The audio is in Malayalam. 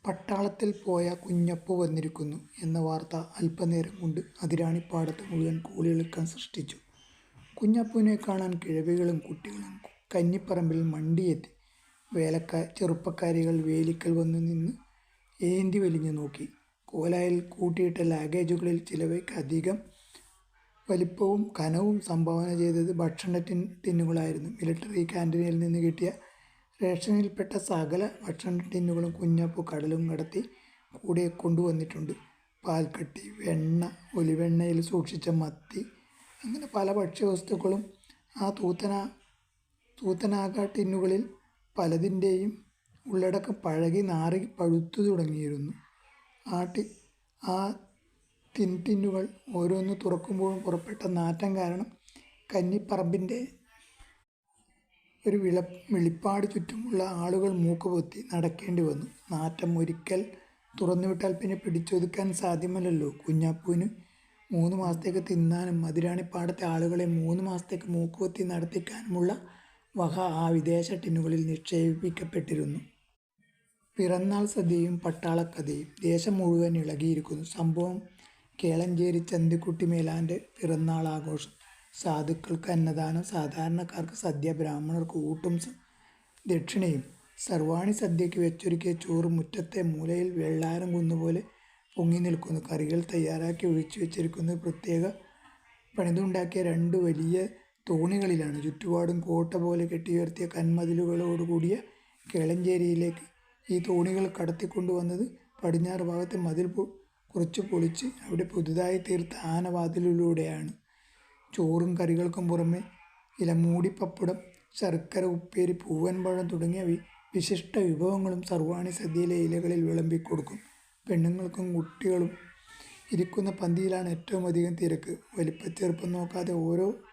പട്ടാളത്തിൽ പോയ കുഞ്ഞപ്പു വന്നിരിക്കുന്നു എന്ന വാർത്ത അല്പനേരം കൊണ്ട് അതിരാണിപ്പാടത്ത് മുഴുവൻ കോളിളക്കം സൃഷ്ടിച്ചു. കുഞ്ഞപ്പുവിനെ കാണാൻ കിഴവികളും കുട്ടികളും കന്നിപ്പറമ്പിൽ മണ്ടിയെത്തി. ചെറുപ്പക്കാരികൾ വേലിക്കൽ വന്നു നിന്ന് ഏന്തി വലിഞ്ഞു നോക്കി. കോലായിൽ കൂട്ടിയിട്ട ലാഗേജുകളിൽ ചിലവയ്ക്ക് അധികം വലിപ്പവും കനവും സംഭാവന ചെയ്തത് ഭക്ഷണ ടിന്നുകളായിരുന്നു. മിലിട്ടറി കാന്റീനിൽ നിന്ന് കിട്ടിയ റേഷനിൽപ്പെട്ട സകല ഭക്ഷണ ടിന്നുകളും കുഞ്ഞപ്പു കടലും കടത്തി കൂടെ കൊണ്ടുവന്നിട്ടുണ്ട്. പാൽക്കട്ടി, വെണ്ണ, ഒലിവെണ്ണയിൽ സൂക്ഷിച്ച മത്തി, അങ്ങനെ പല ഭക്ഷ്യവസ്തുക്കളും ആ തൂത്തനാക ടിന്നുകളിൽ പലതിൻ്റെയും ഉള്ളടക്കം പഴകി നാറി പഴുത്തു തുടങ്ങിയിരുന്നു. ആ ടിന്നുകൾ ഓരോന്ന് തുറക്കുമ്പോഴും പുറപ്പെട്ട നാറ്റം കാരണം കന്നിപ്പറമ്പിൻ്റെ ഒരു വെളിപ്പാട് ചുറ്റുമുള്ള ആളുകൾ മൂക്കുപൊത്തി നടക്കേണ്ടി വന്നു. നാറ്റം ഒരിക്കൽ തുറന്നുവിട്ടാൽ പിന്നെ പിടിച്ചൊതുക്കാൻ സാധ്യമല്ലല്ലോ. കുഞ്ഞപ്പുവിന് 3 മാസത്തേക്ക് തിന്നാനും അതിരാണിപ്പാടത്തെ ആളുകളെ 3 മാസത്തേക്ക് മൂക്കുപൊത്തി നടത്തിക്കാനുമുള്ള വക ആ വിദേശ ടിന്നുകളിൽ നിക്ഷേപിക്കപ്പെട്ടിരുന്നു. പിറന്നാൾ സദ്യയും പട്ടാളക്കഥയും. ദേശം മുഴുവൻ ഇളകിയിരിക്കുന്നു. സംഭവം കേളഞ്ചേരി ചന്തിക്കുട്ടി മേലാൻ്റെ പിറന്നാൾ ആഘോഷം. സാധുക്കൾക്ക് അന്നദാനം, സാധാരണക്കാർക്ക് സദ്യ, ബ്രാഹ്മണർക്ക് ഊട്ടും ദക്ഷിണയും. സർവാണി സദ്യയ്ക്ക് വെച്ചൊരുക്കിയ ചോറ് മുറ്റത്തെ മൂലയിൽ വെള്ളാരം കുന്നുപോലെ പൊങ്ങി നിൽക്കുന്നു. കറികൾ തയ്യാറാക്കി ഒഴിച്ചു വെച്ചിരിക്കുന്നത് പ്രത്യേക പണിതുണ്ടാക്കിയ 2 വലിയ തോണികളിലാണ്. ചുറ്റുപാടും കോട്ട പോലെ കെട്ടിയുയർത്തിയ കന്മതിലുകളോടുകൂടിയ കേളഞ്ചേരിയിലേക്ക് ഈ തോണികൾ കടത്തിക്കൊണ്ടുവന്നത് പടിഞ്ഞാറ് ഭാഗത്തെ മതിൽ കുറച്ച് പൊളിച്ച് അവിടെ പുതുതായി തീർത്ത ആനവാതിലിലൂടെയാണ്. ചോറും കറികൾക്കും പുറമെ ഇലമൂടി പപ്പടം, ശർക്കര ഉപ്പേരി, പൂവൻപഴം തുടങ്ങിയ വിശിഷ്ട വിഭവങ്ങളും സർവാണി സദ്യയിലെ ഇലകളിൽ വിളമ്പിക്കൊടുക്കും. പെണ്ണുങ്ങൾക്കും കുട്ടികളും ഇരിക്കുന്ന പന്തിയിലാണ് ഏറ്റവും അധികം തിരക്ക്. വലിപ്പച്ചെറുപ്പം നോക്കാതെ ഓരോ